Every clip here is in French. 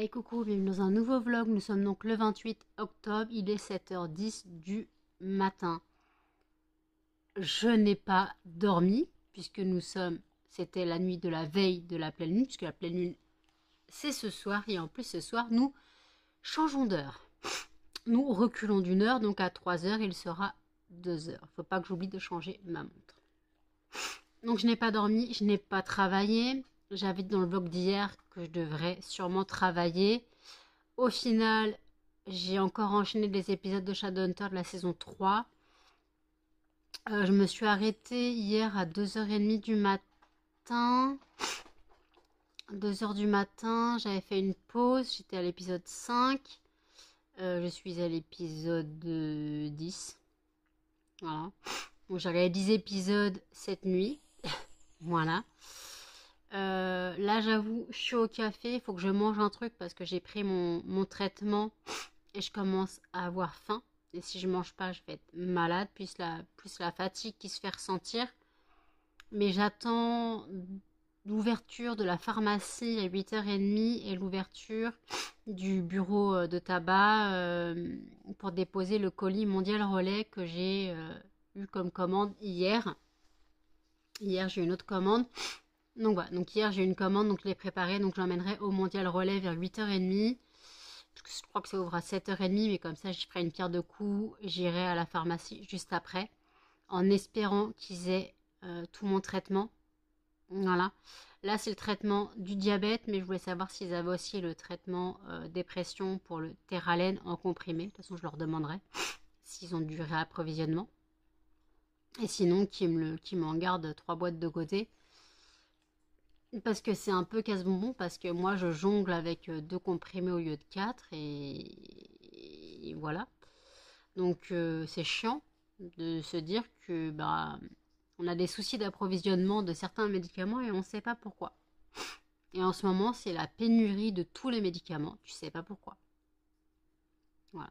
Hey coucou, bienvenue dans un nouveau vlog. Nous sommes donc le 28 octobre, il est 7h10 du matin. Je n'ai pas dormi puisque c'était la nuit de la veille de la pleine lune, puisque la pleine lune c'est ce soir et en plus ce soir nous changeons d'heure. Nous reculons d'une heure, donc à 3h il sera 2h. Faut pas que j'oublie de changer ma montre. Donc je n'ai pas dormi, je n'ai pas travaillé. J'avais dit dans le vlog d'hier que je devrais sûrement travailler. Au final, j'ai encore enchaîné les épisodes de Shadowhunter de la saison 3. Je me suis arrêtée hier à 2h30 du matin. 2h du matin, j'avais fait une pause, j'étais à l'épisode 5. Je suis à l'épisode 10. Voilà. Donc j'ai regardé 10 épisodes cette nuit. Voilà. Là j'avoue, je suis au café, il faut que je mange un truc parce que j'ai pris mon traitement et je commence à avoir faim. Et si je mange pas, je vais être malade, plus la fatigue qui se fait ressentir. Mais j'attends l'ouverture de la pharmacie à 8h30 et l'ouverture du bureau de tabac pour déposer le colis Mondial Relais que j'ai eu comme commande hier. Hier j'ai eu une autre commande. Donc voilà, donc hier j'ai eu une commande, donc je l'ai préparée, donc je l'emmènerai au Mondial Relais vers 8h30. Je crois que ça ouvre à 7h30, mais comme ça je ferai une pierre de coups, j'irai à la pharmacie juste après, en espérant qu'ils aient tout mon traitement. Voilà. Là c'est le traitement du diabète, mais je voulais savoir s'ils avaient aussi le traitement dépression pour le Theralen en comprimé. De toute façon je leur demanderai s'ils ont du réapprovisionnement. Et sinon qu'ils m'en gardent 3 boîtes de côté. Parce que c'est un peu casse-bonbon, parce que moi je jongle avec 2 comprimés au lieu de 4 et voilà. Donc c'est chiant de se dire que on a des soucis d'approvisionnement de certains médicaments et on ne sait pas pourquoi. Et en ce moment c'est la pénurie de tous les médicaments, tu sais pas pourquoi. Voilà.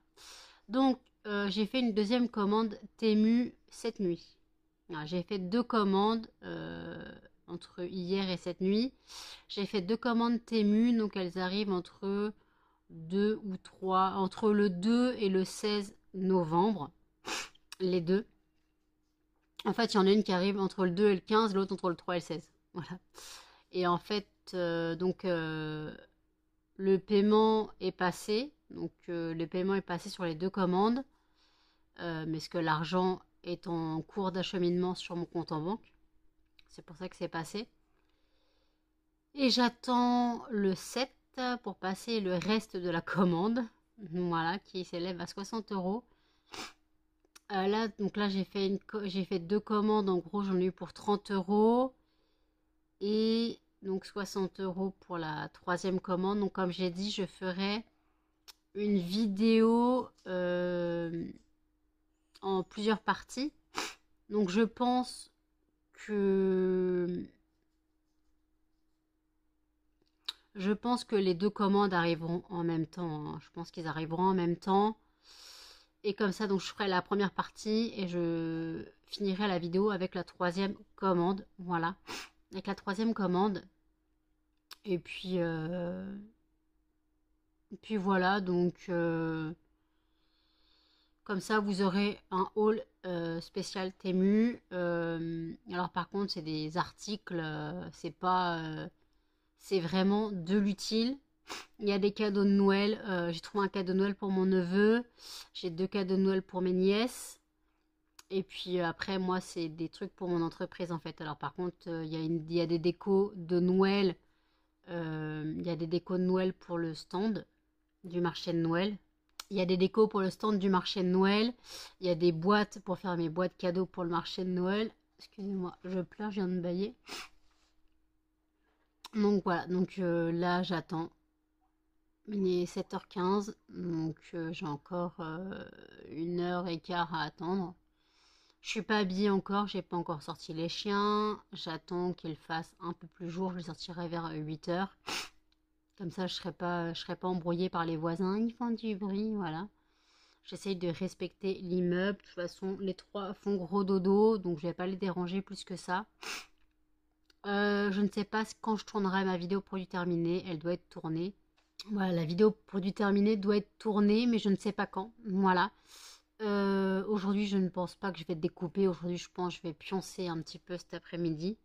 Donc j'ai fait une deuxième commande Temu cette nuit. J'ai fait 2 commandes entre hier et cette nuit. J'ai fait 2 commandes Temu, donc elles arrivent entre le 2 et le 16 novembre. Les deux. En fait, il y en a une qui arrive entre le 2 et le 15, l'autre entre le 3 et le 16. Voilà. Et en fait, le paiement est passé. Donc, le paiement est passé sur les 2 commandes. Mais ce que l'argent est en cours d'acheminement sur mon compte en banque. C'est pour ça que c'est passé. Et j'attends le 7 pour passer le reste de la commande. Voilà, qui s'élève à 60 €. Là, j'ai fait 2 commandes. En gros, j'en ai eu pour 30 €. Et donc 60 € pour la 3e commande. Donc, comme j'ai dit, je ferai une vidéo en plusieurs parties. Donc, je pense que les 2 commandes arriveront en même temps. Hein. Je pense qu'ils arriveront en même temps. Et comme ça, donc je ferai la première partie et je finirai la vidéo avec la 3e commande. Voilà. Avec la 3e commande. Et puis voilà. Donc comme ça, vous aurez un haul spécial Temu. Alors par contre, c'est des articles. C'est vraiment de l'utile. Il y a des cadeaux de Noël. J'ai trouvé un cadeau de Noël pour mon neveu. J'ai 2 cadeaux de Noël pour mes nièces. Et puis après, moi, c'est des trucs pour mon entreprise en fait. Alors par contre, il y a des décos de Noël. Il y a des décos de Noël pour le stand du marché de Noël. Il y a des décos pour le stand du marché de Noël. Il y a des boîtes pour faire mes boîtes cadeaux pour le marché de Noël. Excusez-moi, je pleure, je viens de bailler. Donc voilà, donc là j'attends. Il est 7h15, donc j'ai encore 1h15 à attendre. Je suis pas habillée encore, j'ai pas encore sorti les chiens. J'attends qu'il fasse un peu plus jour, je les sortirai vers 8h. Comme ça, je serai pas embrouillée par les voisins. Ils font du bruit, voilà. J'essaye de respecter l'immeuble. De toute façon, les 3 font gros dodo, donc je vais pas les déranger plus que ça. Je ne sais pas quand je tournerai ma vidéo produit terminé. Elle doit être tournée. Voilà, la vidéo produit terminé doit être tournée, mais je ne sais pas quand. Voilà. Aujourd'hui, je ne pense pas que je vais découper. Aujourd'hui, je pense que je vais pioncer un petit peu cet après-midi.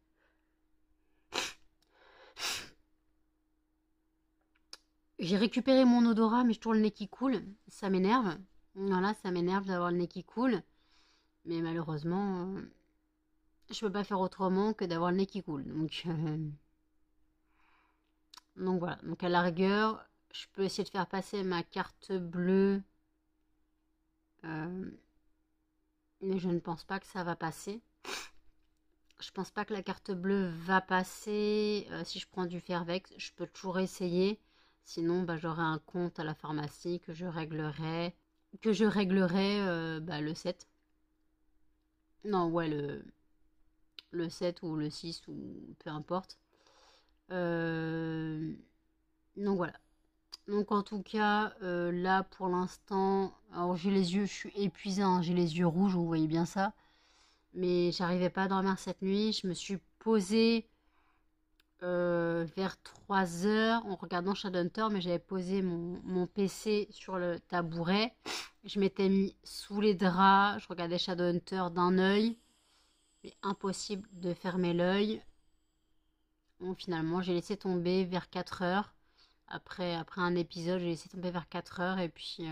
J'ai récupéré mon odorat, mais j'ai toujours le nez qui coule. Ça m'énerve. Voilà, ça m'énerve d'avoir le nez qui coule. Mais malheureusement, je peux pas faire autrement que d'avoir le nez qui coule. Donc voilà. Donc à la rigueur, je peux essayer de faire passer ma carte bleue. Mais je ne pense pas que ça va passer. Je pense pas que la carte bleue va passer si je prends du Fervex. Je peux toujours essayer. Sinon, bah, j'aurai un compte à la pharmacie que je réglerai. Le 7. Non, ouais, le 7 ou le 6 ou peu importe. Donc voilà. Donc en tout cas, là pour l'instant, alors j'ai les yeux, je suis épuisée, hein, j'ai les yeux rouges, vous voyez bien ça. Mais j'arrivais pas à dormir cette nuit. Je me suis posée vers 3 heures en regardant Shadowhunter, mais j'avais posé mon PC sur le tabouret. Je m'étais mis sous les draps, je regardais Shadowhunter d'un œil. Mais impossible de fermer l'œil. Bon, finalement, j'ai laissé tomber vers 4 heures. Après un épisode, j'ai laissé tomber vers 4 heures et puis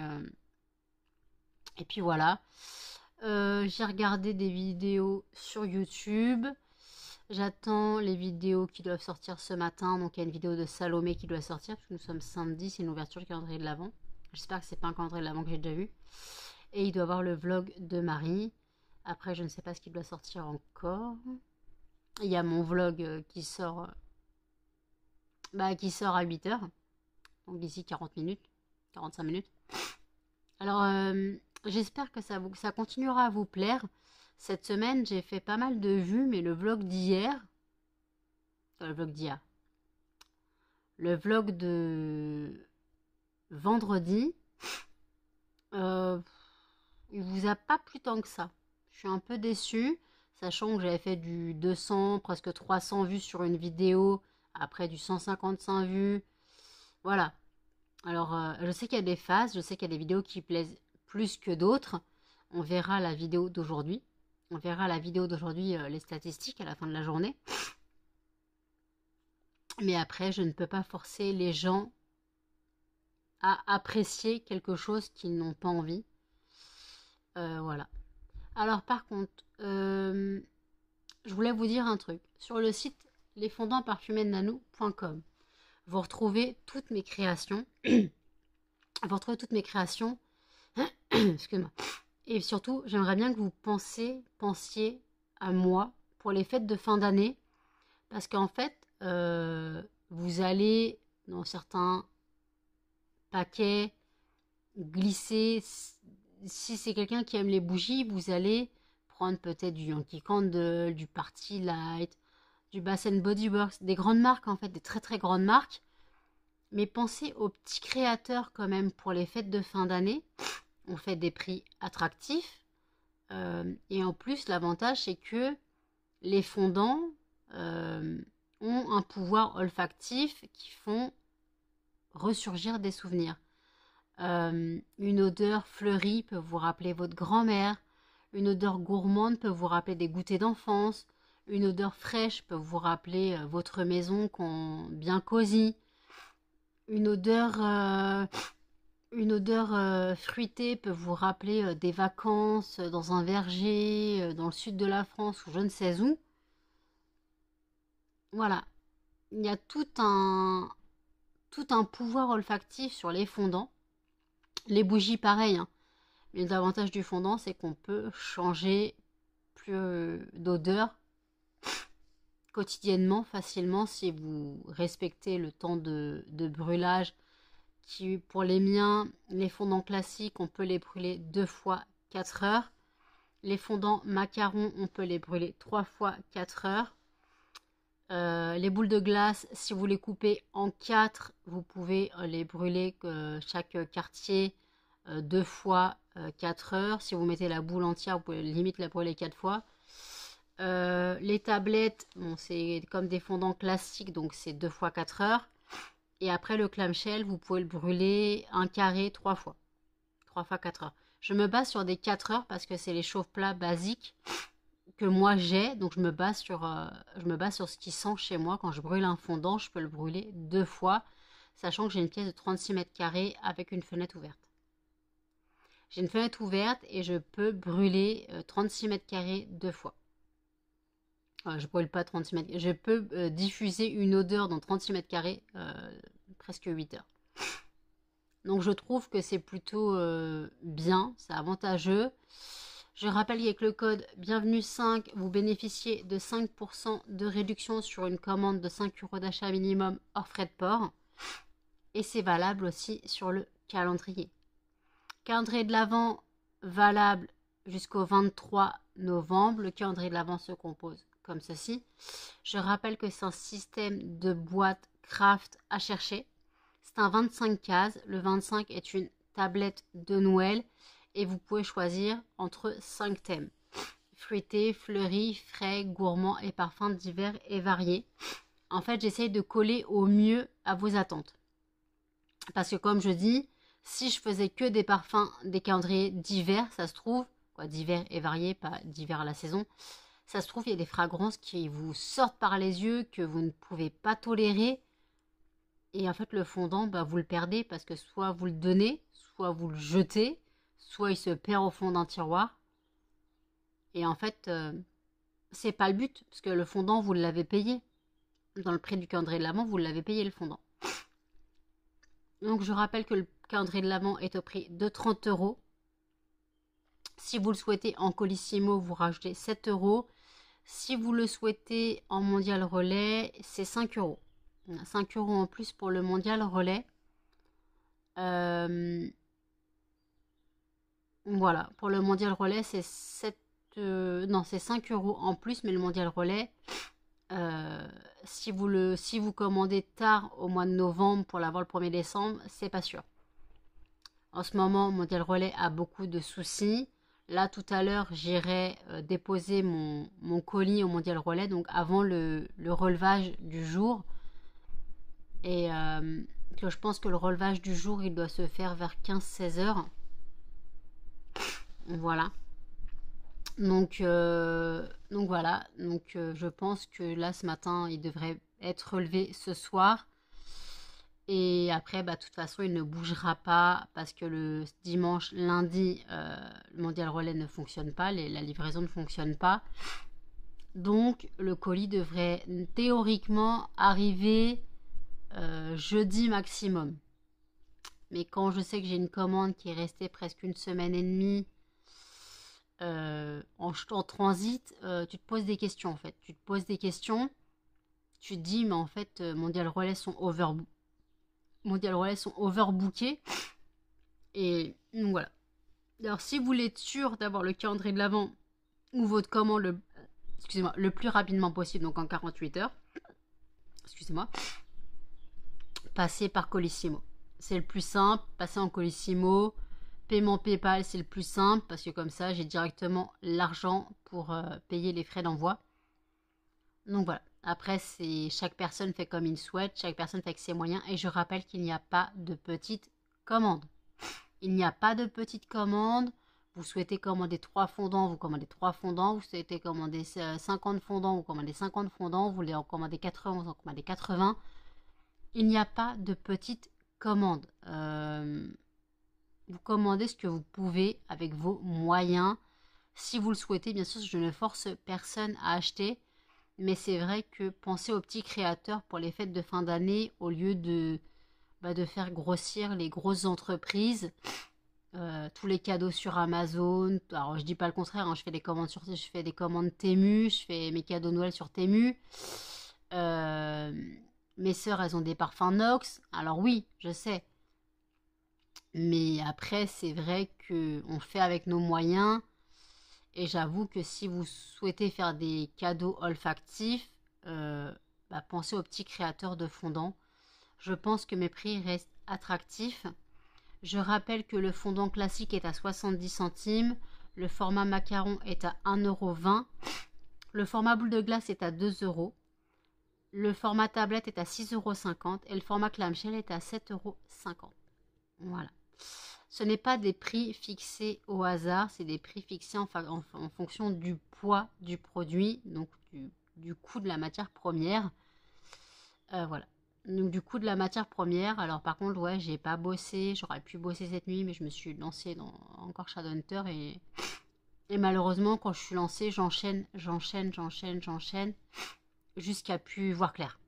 voilà. J'ai regardé des vidéos sur YouTube. J'attends les vidéos qui doivent sortir ce matin. Donc il y a une vidéo de Salomé qui doit sortir, parce que nous sommes samedi, c'est une ouverture du calendrier de l'Avent. J'espère que c'est pas un calendrier de l'Avent que j'ai déjà vu. Et il doit y avoir le vlog de Marie. Après, je ne sais pas ce qui doit sortir encore. Il y a mon vlog qui sort à 8 heures. Donc d'ici 40 minutes, 45 minutes. Alors, j'espère que ça continuera à vous plaire. Cette semaine, j'ai fait pas mal de vues, mais le vlog d'hier, le vlog d'hier, le vlog de vendredi, il vous a pas plu tant que ça. Je suis un peu déçue, sachant que j'avais fait du 200, presque 300 vues sur une vidéo, après du 155 vues. Voilà. Alors, je sais qu'il y a des phases, je sais qu'il y a des vidéos qui plaisent plus que d'autres. On verra la vidéo d'aujourd'hui. On verra la vidéo d'aujourd'hui, les statistiques à la fin de la journée. Mais après, je ne peux pas forcer les gens à apprécier quelque chose qu'ils n'ont pas envie. Voilà. Alors par contre, je voulais vous dire un truc. Sur le site lesfondantparfumésnano.com, vous retrouvez toutes mes créations. Vous retrouvez toutes mes créations. Excusez-moi. Et surtout, j'aimerais bien que vous pensiez à moi pour les fêtes de fin d'année. Parce qu'en fait, vous allez, dans certains paquets, glisser. Si c'est quelqu'un qui aime les bougies, vous allez prendre peut-être du Yankee Candle, du Party Light, du Bath Body Works, des grandes marques en fait, des très très grandes marques. Mais pensez aux petits créateurs quand même pour les fêtes de fin d'année. On fait des prix attractifs. Et en plus, l'avantage, c'est que les fondants ont un pouvoir olfactif qui font ressurgir des souvenirs. Une odeur fleurie peut vous rappeler votre grand-mère. Une odeur gourmande peut vous rappeler des goûters d'enfance. Une odeur fraîche peut vous rappeler votre maison bien cosy. Une odeur fruitée peut vous rappeler des vacances dans un verger, dans le sud de la France ou je ne sais où. Voilà. Il y a tout un pouvoir olfactif sur les fondants. Les bougies, pareil. Hein. Mais l'avantage du fondant, c'est qu'on peut changer plus d'odeur quotidiennement, facilement, si vous respectez le temps de brûlage. Pour les miens, les fondants classiques, on peut les brûler 2 fois 4 heures. Les fondants macarons, on peut les brûler 3 fois 4 heures. Les boules de glace, si vous les coupez en 4, vous pouvez les brûler chaque quartier 2 fois 4 heures. Si vous mettez la boule entière, vous pouvez limite la brûler 4 fois. Les tablettes, bon, c'est comme des fondants classiques, donc c'est 2 fois 4 heures. Et après le clamshell, vous pouvez le brûler un carré 3 fois. 3 fois 4 heures. Je me base sur des 4 heures parce que c'est les chauffe-plats basiques que moi j'ai. Donc je me base sur ce qui sent chez moi. Quand je brûle un fondant, je peux le brûler 2 fois. Sachant que j'ai une pièce de 36 mètres carrés avec une fenêtre ouverte. J'ai une fenêtre ouverte et je peux brûler 36 mètres carrés 2 fois. Enfin, je brûle pas 36 mètres. Je peux diffuser une odeur dans 36 mètres carrés presque 8 heures. Donc je trouve que c'est plutôt bien, c'est avantageux. Je rappelle qu'avec le code bienvenue 5, vous bénéficiez de 5% de réduction sur une commande de 5 € d'achat minimum hors frais de port. Et c'est valable aussi sur le calendrier. Calendrier de l'Avent valable jusqu'au 23 novembre. Le calendrier de l'Avent se compose comme ceci. Je rappelle que c'est un système de boîte craft à chercher. C'est un 25 cases. Le 25 est une tablette de Noël et vous pouvez choisir entre 5 thèmes. Fruité, fleuri, frais, gourmand et parfums divers et variés. En fait, j'essaye de coller au mieux à vos attentes. Parce que comme je dis, si je faisais que des parfums, des calendriers divers, ça se trouve, divers et variés, pas divers à la saison, ça se trouve, il y a des fragrances qui vous sortent par les yeux, que vous ne pouvez pas tolérer. Et en fait, le fondant, vous le perdez parce que soit vous le donnez, soit vous le jetez, soit il se perd au fond d'un tiroir. Et en fait, c'est pas le but, parce que le fondant, vous l'avez payé. Dans le prix du calendrier de l'Avent, vous l'avez payé le fondant. Donc je rappelle que le calendrier de l'Avent est au prix de 30 €. Si vous le souhaitez en Colissimo, vous rajoutez 7 €. Si vous le souhaitez en mondial relais, c'est 5 €. 5 € en plus pour le mondial relais. Voilà, pour le mondial relais, c'est 5 € en plus, mais le mondial relais, si vous commandez tard au mois de novembre pour l'avoir le 1er décembre, c'est pas sûr. En ce moment, Mondial Relais a beaucoup de soucis. Là, tout à l'heure, j'irai déposer mon colis au Mondial Relais, donc avant le relevage du jour. Et que je pense que le relevage du jour, il doit se faire vers 15-16 heures. Voilà. Donc voilà. Donc je pense que là, ce matin, il devrait être relevé ce soir. Et après, de toute façon, il ne bougera pas parce que le dimanche, lundi, le Mondial Relais ne fonctionne pas, la livraison ne fonctionne pas. Donc, le colis devrait théoriquement arriver jeudi maximum. Mais quand je sais que j'ai une commande qui est restée presque une semaine et demie en transit, tu te poses des questions en fait. Tu te poses des questions, tu te dis, mais en fait, Mondial Relais sont overbookés. Et donc voilà. Alors si vous voulez être sûr d'avoir le calendrier de l'Avent ou votre commande le plus rapidement possible, donc en 48 heures, passez par Colissimo. C'est le plus simple, passez en Colissimo. Paiement PayPal, c'est le plus simple parce que comme ça, j'ai directement l'argent pour payer les frais d'envoi. Donc voilà. Après, chaque personne fait comme il souhaite, chaque personne fait avec ses moyens. Et je rappelle qu'il n'y a pas de petite commande. Il n'y a pas de petite commande. Vous souhaitez commander 3 fondants, vous commandez 3 fondants. Vous souhaitez commander 50 fondants, vous commandez 50 fondants. Vous voulez en commander 80, vous en commandez 80. Il n'y a pas de petite commande. Vous commandez ce que vous pouvez avec vos moyens. Si vous le souhaitez, bien sûr, je ne force personne à acheter. Mais c'est vrai que pensez aux petits créateurs pour les fêtes de fin d'année au lieu de faire grossir les grosses entreprises. Tous les cadeaux sur Amazon. Alors je dis pas le contraire, hein, je fais des commandes Temu, je fais mes cadeaux Noël sur Temu. Mes sœurs, elles ont des parfums Nox. Alors oui, je sais. Mais après, c'est vrai qu'on fait avec nos moyens. Et j'avoue que si vous souhaitez faire des cadeaux olfactifs, pensez aux petits créateurs de fondants. Je pense que mes prix restent attractifs. Je rappelle que le fondant classique est à 70 centimes. Le format macaron est à 1,20 €. Le format boule de glace est à 2 €. Le format tablette est à 6,50 € et le format clamshell est à 7,50 €. Voilà. Ce n'est pas des prix fixés au hasard, c'est des prix fixés en fonction du poids du produit, donc du coût de la matière première. Voilà. Donc du coût de la matière première, alors par contre, ouais, j'ai pas bossé, j'aurais pu bosser cette nuit, mais je me suis lancée dans encore Shadowhunter et malheureusement, quand je suis lancée, j'enchaîne, jusqu'à plus voir clair.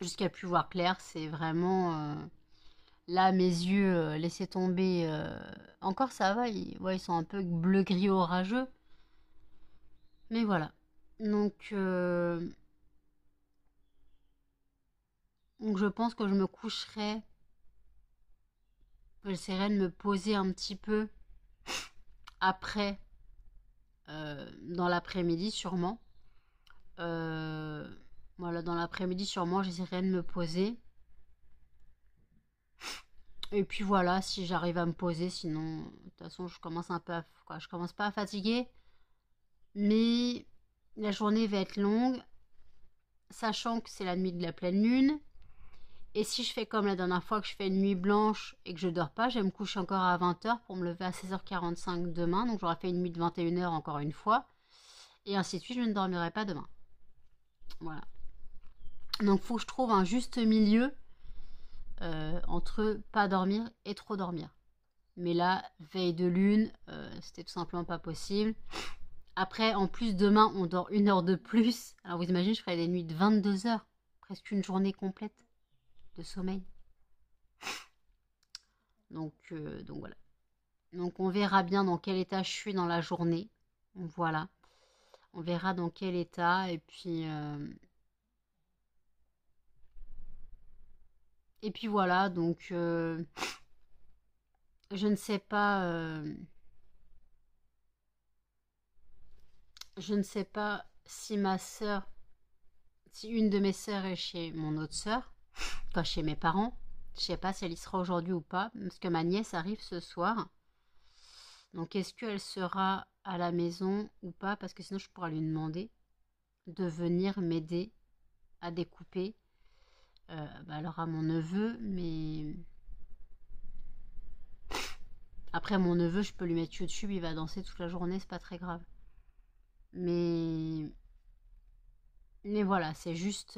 Jusqu'à plus voir clair, c'est vraiment... là, mes yeux, laissaient tomber... encore ça va, ouais, ils sont un peu bleu-gris orageux. Mais voilà. Donc je pense que je me coucherai. J'essaierai de me poser un petit peu après, dans l'après-midi sûrement. Voilà, dans l'après-midi sûrement, j'essaierai de me poser. Et puis voilà, si j'arrive à me poser, sinon, de toute façon, je commence un peu à, quoi, je commence pas à fatiguer, mais la journée va être longue, sachant que c'est la nuit de la pleine lune. Et si je fais comme la dernière fois, que je fais une nuit blanche et que je dors pas, je vais me coucher encore à 20h pour me lever à 16h45 demain. Donc j'aurai fait une nuit de 21h encore une fois. Et ainsi de suite, je ne dormirai pas demain. Voilà. Donc il faut que je trouve un juste milieu entre pas dormir et trop dormir. Mais là, veille de lune, c'était tout simplement pas possible. Après, en plus, demain, on dort 1 heure de plus. Alors vous imaginez, je ferai des nuits de 22 heures. Presque une journée complète de sommeil. Donc voilà. Donc on verra bien dans quel état je suis dans la journée. Voilà. On verra dans quel état. Et puis voilà. Donc je ne sais pas. Je ne sais pas si ma sœur, si une de mes sœurs est chez mon autre sœur, quoi, chez mes parents. Je sais pas si elle y sera aujourd'hui ou pas, parce que ma nièce arrive ce soir. Donc est-ce qu'elle sera à la maison ou pas? Parce que sinon je pourrais lui demander de venir m'aider à découper. Elle aura mon neveu, mais après mon neveu, je peux lui mettre YouTube, il va danser toute la journée, c'est pas très grave. Mais voilà, c'est juste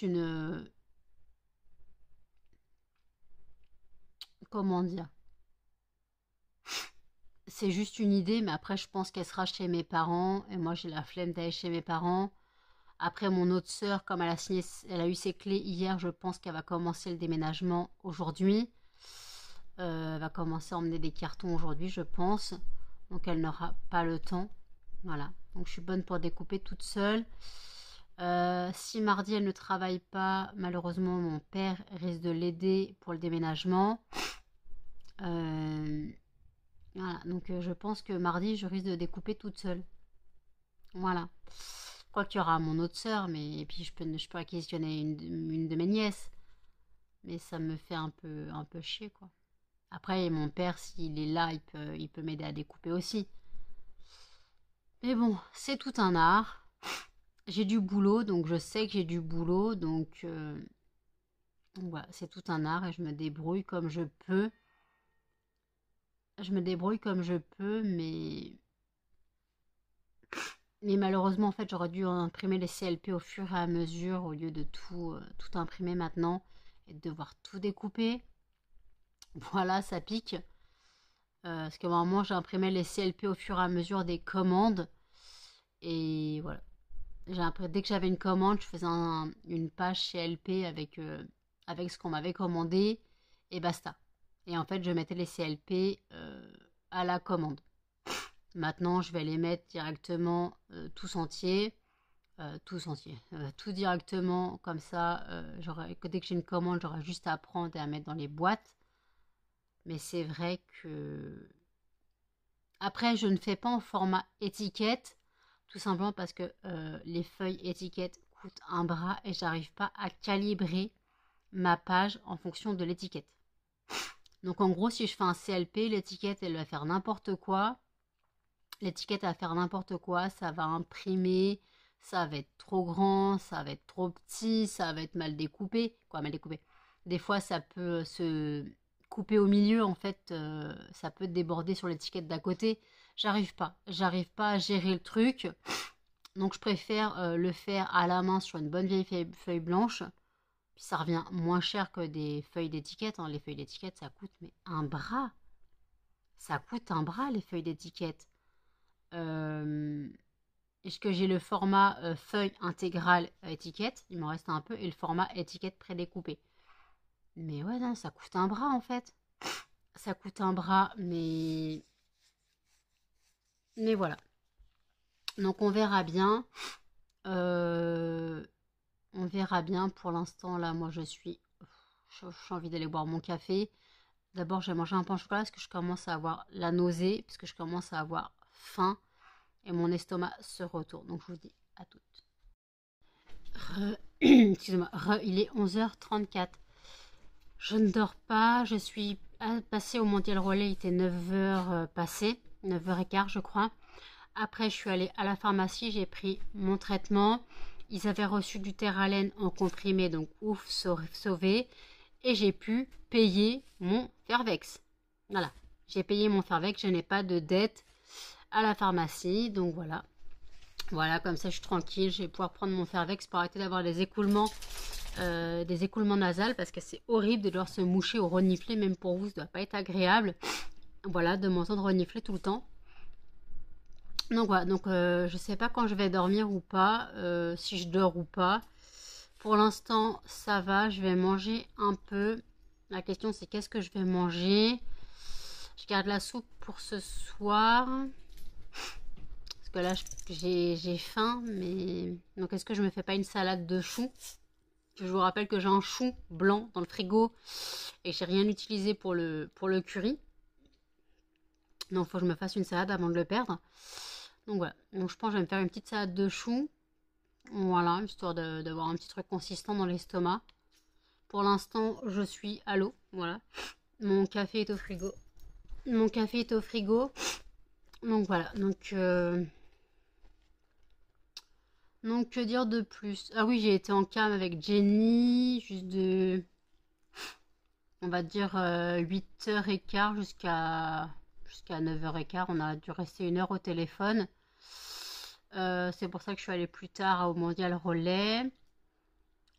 une, comment dire, c'est juste une idée, mais après je pense qu'elle sera chez mes parents et moi j'ai la flemme d'aller chez mes parents. Après mon autre sœur, comme elle a eu ses clés hier, je pense qu'elle va commencer le déménagement aujourd'hui. Elle va commencer à emmener des cartons aujourd'hui, je pense. Donc elle n'aura pas le temps. Voilà. Donc je suis bonne pour découper toute seule. Si mardi elle ne travaille pas, malheureusement mon père risque de l'aider pour le déménagement. Voilà. Donc je pense que mardi je risque de découper toute seule. Voilà. Je crois qu'il y aura mon autre sœur, mais et puis je peux acquisitionner une de mes nièces. Mais ça me fait un peu chier, quoi. Après, mon père, s'il est là, il peut m'aider à découper aussi. Mais bon, c'est tout un art. J'ai du boulot, donc je sais que j'ai du boulot, donc voilà, c'est tout un art et je me débrouille comme je peux. Je me débrouille comme je peux, mais malheureusement, en fait, j'aurais dû imprimer les CLP au fur et à mesure au lieu de tout imprimer maintenant et de devoir tout découper. Voilà, ça pique. Parce que normalement, j'imprimais les CLP au fur et à mesure des commandes. Et voilà. Dès que j'avais une commande, je faisais une page CLP avec ce qu'on m'avait commandé et basta. Et en fait, je mettais les CLP à la commande. Maintenant, je vais les mettre directement tous entiers. Tout directement, comme ça, dès que j'ai une commande, j'aurai juste à prendre et à mettre dans les boîtes. Mais c'est vrai que... Après, je ne fais pas en format étiquette, tout simplement parce que les feuilles étiquettes coûtent un bras et j'arrive pas à calibrer ma page en fonction de l'étiquette. Donc en gros, si je fais un CLP, l'étiquette, elle va faire n'importe quoi. l'étiquette à faire n'importe quoi, ça va imprimer, ça va être trop grand, ça va être trop petit, ça va être mal découpé. Quoi, mal découpé? Des fois, ça peut se couper au milieu, en fait, ça peut déborder sur l'étiquette d'à côté. J'arrive pas à gérer le truc. Donc, je préfère le faire à la main sur une bonne vieille feuille blanche. Puis ça revient moins cher que des feuilles d'étiquette, hein. Les feuilles d'étiquette, ça coûte mais un bras. Ça coûte un bras, les feuilles d'étiquette. Est-ce que j'ai le format feuille intégrale étiquette? Il m'en reste un peu. Et le format étiquette prédécoupé. Mais ouais, non, ça coûte un bras en fait. Ça coûte un bras, mais... Mais voilà. Donc on verra bien. On verra bien. Pour l'instant, là, moi, j'ai envie d'aller boire mon café. D'abord, j'ai mangé un pain au chocolat parce que je commence à avoir la nausée, parce que je commence à avoir faim et mon estomac se retourne. Donc, je vous dis à toutes. Excusez-moi, il est 11h34. Je ne dors pas. Je suis passée au Mondial Relais. Il était 9h passé, 9h15, je crois. Après, je suis allée à la pharmacie. J'ai pris mon traitement. Ils avaient reçu du Terralène en comprimé, donc ouf, sauvé. Et j'ai pu payer mon Fervex. Voilà, j'ai payé mon Fervex, je n'ai pas de dette à la pharmacie, donc voilà. Voilà, comme ça je suis tranquille, je vais pouvoir prendre mon Fervex pour arrêter d'avoir des écoulements nasales, parce que c'est horrible de devoir se moucher ou renifler, même pour vous, ça ne doit pas être agréable. Voilà, de m'entendre renifler tout le temps. Donc voilà, donc je sais pas quand je vais dormir ou pas, si je dors ou pas. Pour l'instant, ça va, je vais manger un peu. La question, c'est qu'est-ce que je vais manger? Je garde la soupe pour ce soir. Parce que là, j'ai faim, mais... Donc, est-ce que je me fais pas une salade de choux? Je vous rappelle que j'ai un chou blanc dans le frigo et j'ai rien utilisé pour le curry. Donc, il faut que je me fasse une salade avant de le perdre. Donc, voilà. Donc, je pense que je vais me faire une petite salade de choux. Voilà, histoire d'avoir un petit truc consistant dans l'estomac. Pour l'instant, je suis à l'eau. Voilà. Mon café est au frigo. Mon café est au frigo. Donc voilà. Donc que dire de plus? Ah oui, j'ai été en cam avec Jenny. Juste de... On va dire 8h15 jusqu'à 9h15. On a dû rester 1 heure au téléphone. C'est pour ça que je suis allée plus tard au Mondial Relais.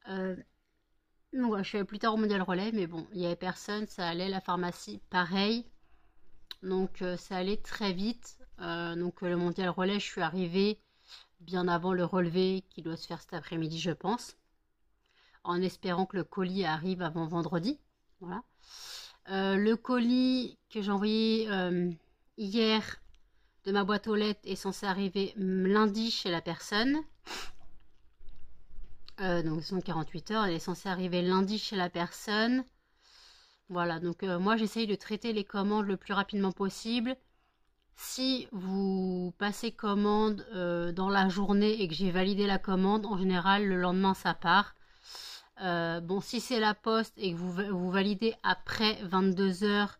Donc voilà, je suis allée plus tard au Mondial Relais, mais bon, il n'y avait personne, ça allait, la pharmacie, pareil. Donc ça allait très vite. Donc le Mondial Relais, je suis arrivée bien avant le relevé qui doit se faire cet après-midi, je pense. En espérant que le colis arrive avant vendredi. Voilà. Le colis que j'ai envoyé hier de ma boîte aux lettres est censé arriver lundi chez la personne. Donc, ils sont 48 heures. Elle est censée arriver lundi chez la personne. Voilà, donc moi, j'essaye de traiter les commandes le plus rapidement possible. Si vous passez commande dans la journée et que j'ai validé la commande, en général, le lendemain, ça part. Bon, si c'est la poste et que vous validez après 22 heures,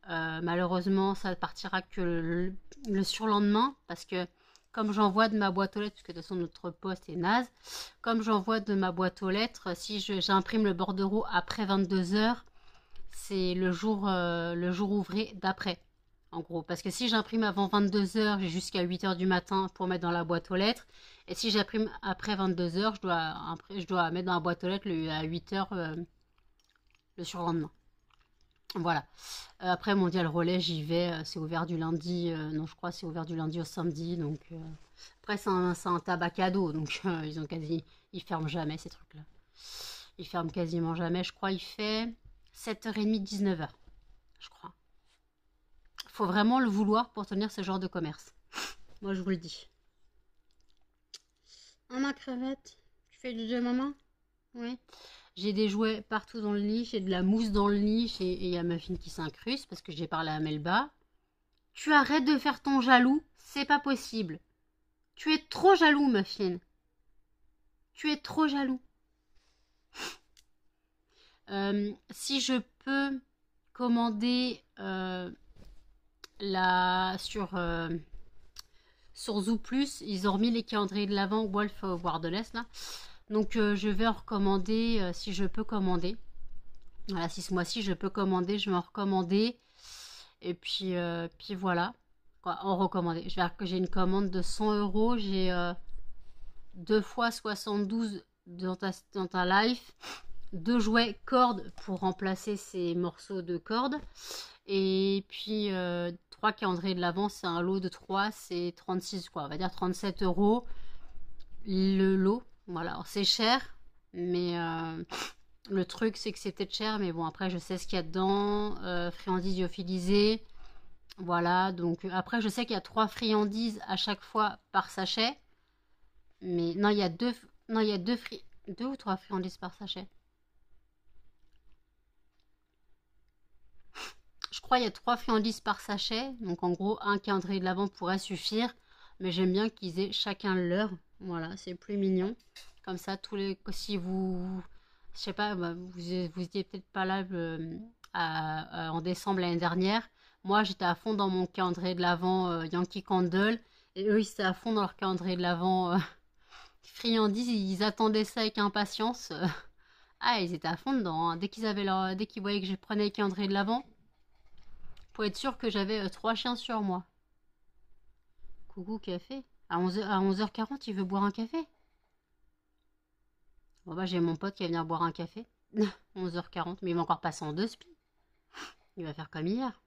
malheureusement, ça partira que le surlendemain, parce que comme j'envoie de ma boîte aux lettres, puisque de toute façon notre poste est naze, comme j'envoie de ma boîte aux lettres, si j'imprime le bordereau après 22 heures, c'est le jour ouvré d'après, en gros. Parce que si j'imprime avant 22 heures, j'ai jusqu'à 8 heures du matin pour mettre dans la boîte aux lettres. Et si j'imprime après 22 heures, je dois mettre dans la boîte aux lettres à 8 heures le surlendemain. Voilà. Après, Mondial Relais, j'y vais. C'est ouvert du lundi. Non, je crois que c'est ouvert du lundi au samedi. Donc, après, c'est un tabacado. Donc, ils ferment jamais ces trucs-là. Ils ferment quasiment jamais. Je crois il fait 7h30, 19h. Je crois. Faut vraiment le vouloir pour tenir ce genre de commerce. Moi, je vous le dis. Oh, ma crevette. Tu fais du jeu, maman? Oui. J'ai des jouets partout dans le lit, j'ai de la mousse dans le lit, et il y a Muffin qui s'incruste parce que j'ai parlé à Melba. Tu arrêtes de faire ton jaloux, c'est pas possible. Tu es trop jaloux, Muffin. Tu es trop jaloux. Si je peux commander sur sur Zoo Plus, ils ont remis les calendriers de l'Avent Wolf Wardless là. Donc je vais en recommander si je peux commander. Voilà, si ce mois-ci je peux commander, je vais en recommander. Et puis voilà. Quoi, en recommander. Je vais dire que j'ai une commande de 100 euros. J'ai 2 fois 72 dans ta life. 2 jouets cordes pour remplacer ces morceaux de cordes. Et puis 3 calendriers de l'Avent, c'est un lot de 3, c'est 36 quoi. On va dire 37 euros le lot. Voilà, alors c'est cher, mais le truc c'est que c'est peut-être cher, mais bon après je sais ce qu'il y a dedans. Friandises lyophilisées. Voilà, donc après je sais qu'il y a 3 friandises à chaque fois par sachet. Mais non, il y a 2 non, il y a 2 ou 3 friandises par sachet. Je crois qu'il y a 3 friandises par sachet. Donc en gros, un calendrier de l'Avent pourrait suffire. Mais j'aime bien qu'ils aient chacun leur. Voilà, c'est plus mignon. Comme ça, tous les... Si vous... Je sais pas, bah, vous étiez peut-être pas là en décembre l'année dernière. Moi, j'étais à fond dans mon calendrier de l'Avent Yankee Candle. Et eux, ils étaient à fond dans leur calendrier de l'Avent friandises. Ils attendaient ça avec impatience. Ah, ils étaient à fond dedans. Hein. Dès qu'ils voyaient que je prenais le calendrier de l'Avent, pour être sûr que j'avais 3 chiens sur moi. Coucou café. À 11h40, il veut boire un café. Bon bah j'ai mon pote qui va venir boire un café. 11h40, mais il va encore passer en 2 spies. Il va faire comme hier.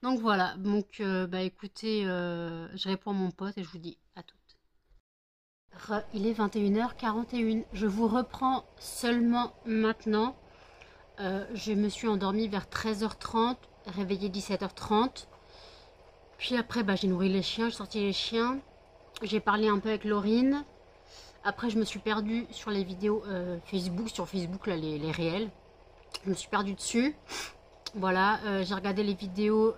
Donc voilà, donc bah écoutez, je réponds à mon pote et je vous dis à toutes. Il est 21h41. Je vous reprends seulement maintenant. Je me suis endormie vers 13h30, réveillée 17h30. Puis après, bah, j'ai nourri les chiens, j'ai sorti les chiens. J'ai parlé un peu avec Laurine. Après, je me suis perdue sur les vidéos Facebook, sur Facebook, là, les réels. Je me suis perdue dessus. Voilà, j'ai regardé les vidéos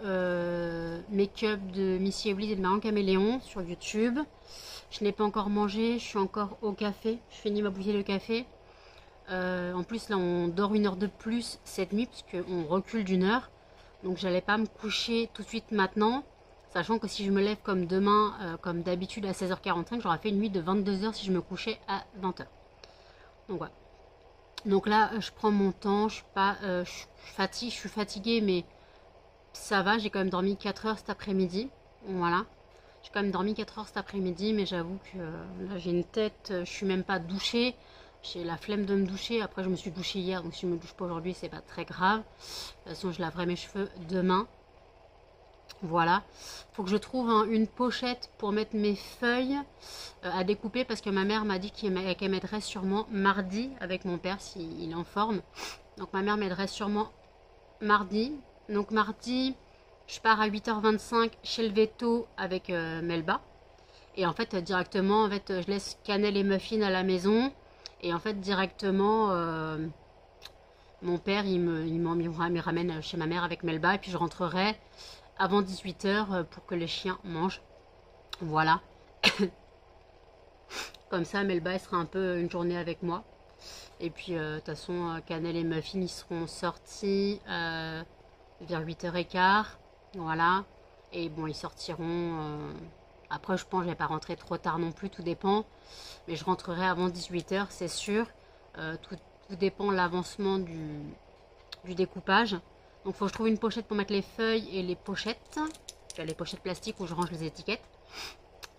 make-up de Missy Eblis et de Marion Caméléon sur YouTube. Je n'ai pas encore mangé, je suis encore au café. Je finis ma bouteille de café. En plus, là, on dort 1 heure de plus cette nuit, puisqu'on recule d'1 heure. Donc, j'allais pas me coucher tout de suite maintenant. Sachant que si je me lève comme demain, comme d'habitude à 16h45, j'aurais fait une nuit de 22h si je me couchais à 20h. Donc voilà. Donc là, je prends mon temps, je suis fatiguée, mais ça va, j'ai quand même dormi 4 heures cet après-midi. Voilà. J'ai quand même dormi 4 heures cet après-midi, mais j'avoue que là j'ai une tête, je suis même pas douchée. J'ai la flemme de me doucher. Après, je me suis douchée hier, donc si je me douche pas aujourd'hui, c'est pas très grave. De toute façon, je laverai mes cheveux demain. Voilà. Faut que je trouve une pochette pour mettre mes feuilles à découper parce que ma mère m'a dit qu'elle m'aiderait sûrement mardi avec mon père s'il est en forme. Donc ma mère m'aiderait sûrement mardi. Donc mardi, je pars à 8h25 chez le veto avec Melba. Et en fait, directement, en fait, je laisse cannelle et muffins à la maison. Et en fait, directement, mon père, il me ramène chez ma mère avec Melba. Et puis, je rentrerai avant 18h pour que les chiens mangent. Voilà. Comme ça, Melba, elle sera un peu une journée avec moi. Et puis, de toute façon, cannelle et muffins, ils seront sortis vers 8h15. Voilà. Et bon, ils sortiront... Après, je pense que je ne vais pas rentrer trop tard non plus, tout dépend. Mais je rentrerai avant 18h, c'est sûr. Tout dépend de l'avancement du découpage. Donc, il faut que je trouve une pochette pour mettre les feuilles et les pochettes. Les pochettes plastiques où je range les étiquettes.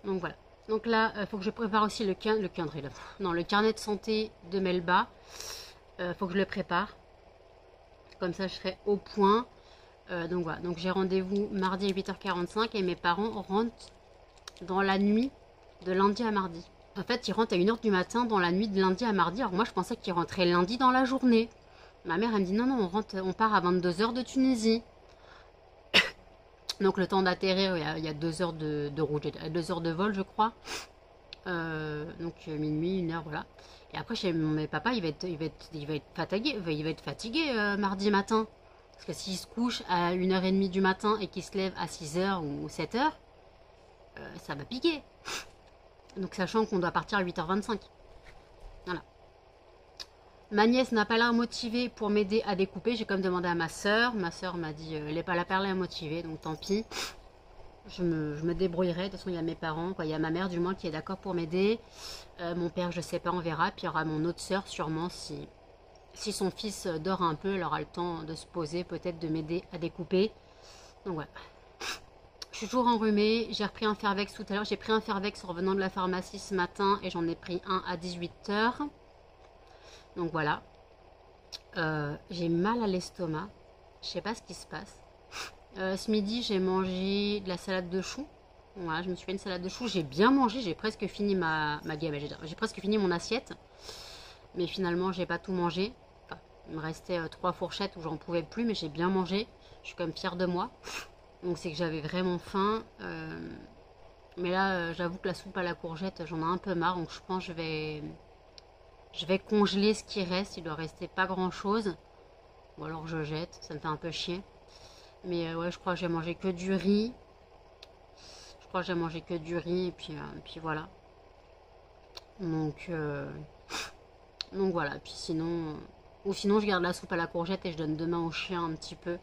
Donc, voilà. Donc là, il faut que je prépare aussi le carnet de santé de Melba. Il faut que je le prépare. Comme ça, je serai au point. Donc, voilà. Donc, j'ai rendez-vous mardi à 8h45 et mes parents rentrent dans la nuit de lundi à mardi. En fait, ils rentrent à 1h du matin dans la nuit de lundi à mardi. Alors moi, je pensais qu'ils rentraient lundi dans la journée. Ma mère, elle me dit non, on part à 22h de Tunisie. Donc le temps d'atterrir, il y a 2 heures de route, 2 heures de vol, je crois. Donc minuit, 1h, voilà. Et après, chez mes papas, il va être fatigué mardi matin. Parce que s'il se couche à 1h30 du matin et qu'il se lève à 6h ou 7h, ça va piquer. Donc sachant qu'on doit partir à 8h25. Voilà. Ma nièce n'a pas l'air motivée pour m'aider à découper. J'ai quand même demandé à ma soeur. Ma soeur m'a dit elle n'est pas la perle à motiver, donc tant pis. je me débrouillerai. De toute façon, il y a mes parents, quoi. Il y a ma mère, du moins, qui est d'accord pour m'aider. Mon père, je sais pas, on verra. Puis il y aura mon autre sœur, sûrement, si son fils dort un peu, elle aura le temps de se poser, peut-être de m'aider à découper. Donc voilà. Je suis toujours enrhumée. J'ai repris un Fervex tout à l'heure. J'ai pris un Fervex en revenant de la pharmacie ce matin et j'en ai pris un à 18 h. Donc voilà. J'ai mal à l'estomac. Je sais pas ce qui se passe. Ce midi, j'ai mangé de la salade de choux. Voilà, je me suis fait une salade de choux. J'ai bien mangé. J'ai presque fini ma gamme. J'ai presque fini mon assiette. Mais finalement, j'ai pas tout mangé. Enfin, il me restait 3 fourchettes où j'en pouvais plus, mais j'ai bien mangé. Je suis quand même fière de moi. Donc c'est que j'avais vraiment faim. Mais là, j'avoue que la soupe à la courgette, j'en ai un peu marre. Donc je pense que je vais congeler ce qui reste. Il doit rester pas grand chose. Ou alors je jette. Ça me fait un peu chier. Mais ouais, je crois que j'ai mangé que du riz. Je crois que j'ai mangé que du riz. Et puis voilà. Donc voilà. Puis sinon... ou sinon, je garde la soupe à la courgette et je donne demain aux chiens un petit peu.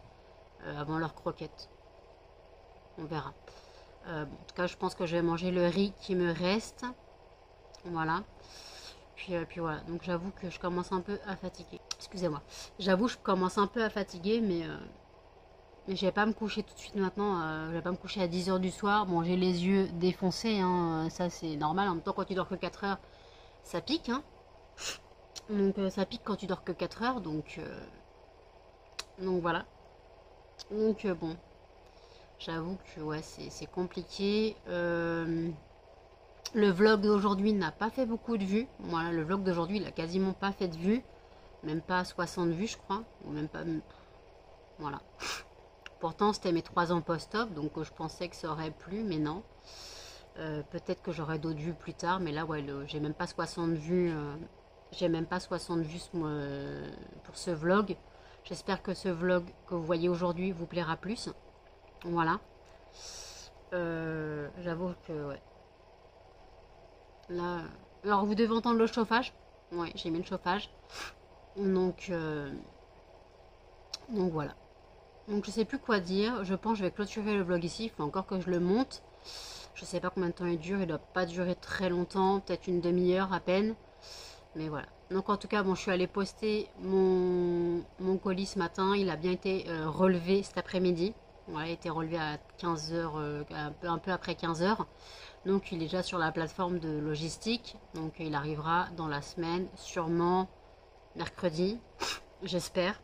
Avant leur croquette. On verra. Bon, en tout cas, je pense que je vais manger le riz qui me reste. Voilà. Puis voilà. Donc j'avoue que je commence un peu à fatiguer. Excusez-moi. J'avoue que je commence un peu à fatiguer, mais je vais pas me coucher tout de suite maintenant. Je vais pas me coucher à 10 h du soir. Bon, j'ai les yeux défoncés. Hein, ça, c'est normal. En même temps, quand tu dors que 4 heures, ça pique. Hein. Donc ça pique quand tu dors que 4 heures. Donc voilà. Donc bon. J'avoue que ouais, c'est compliqué. Le vlog d'aujourd'hui n'a pas fait beaucoup de vues. Voilà, le vlog d'aujourd'hui, il a quasiment pas fait de vues. Même pas 60 vues, je crois. Ou même pas... Voilà. Pourtant, c'était mes 3 ans post-op, donc je pensais que ça aurait plu, mais non. Peut-être que j'aurai d'autres vues plus tard, mais là, ouais, j'ai même pas 60 vues. J'ai même pas 60 vues pour ce vlog. J'espère que ce vlog que vous voyez aujourd'hui vous plaira plus. Voilà. J'avoue que ouais. Là, alors vous devez entendre le chauffage. Ouais, j'ai mis le chauffage. Donc voilà. Donc je sais plus quoi dire. Je pense que je vais clôturer le vlog ici. Il faut encore que je le monte. Je sais pas combien de temps il dure. Il doit pas durer très longtemps. Peut-être une demi-heure à peine. Mais voilà. Donc en tout cas, bon, je suis allée poster mon colis ce matin. Il a bien été relevé cet après-midi. Voilà, il a été relevé à 15 h, un peu après 15 h. Donc il est déjà sur la plateforme de logistique. Donc il arrivera dans la semaine, sûrement mercredi, j'espère,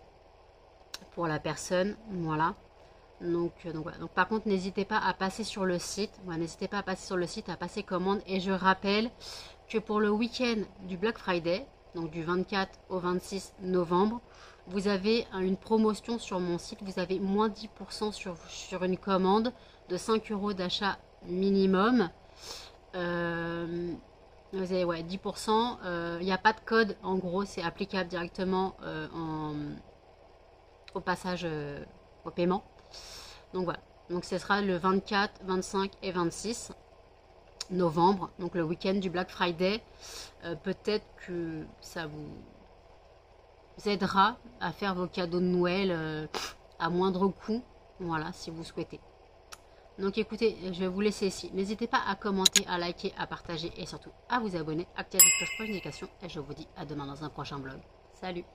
pour la personne. Voilà. Donc voilà. Donc par contre, n'hésitez pas à passer sur le site. Voilà, n'hésitez pas à passer sur le site, à passer commande. Et je rappelle que pour le week-end du Black Friday, donc du 24 au 26 novembre, vous avez une promotion sur mon site. Vous avez moins 10% sur une commande de 5 € d'achat minimum. Vous avez ouais, 10%. Il n'y a pas de code. En gros, c'est applicable directement au passage au paiement. Donc voilà. Donc ce sera le 24, 25 et 26 novembre. Donc le week-end du Black Friday. Peut-être que ça vous aidera à faire vos cadeaux de Noël à moindre coût. Voilà, si vous souhaitez. Donc écoutez, je vais vous laisser ici. N'hésitez pas à commenter, à liker, à partager et surtout à vous abonner, activer la cloche pour les notifications. Et je vous dis à demain dans un prochain vlog. Salut!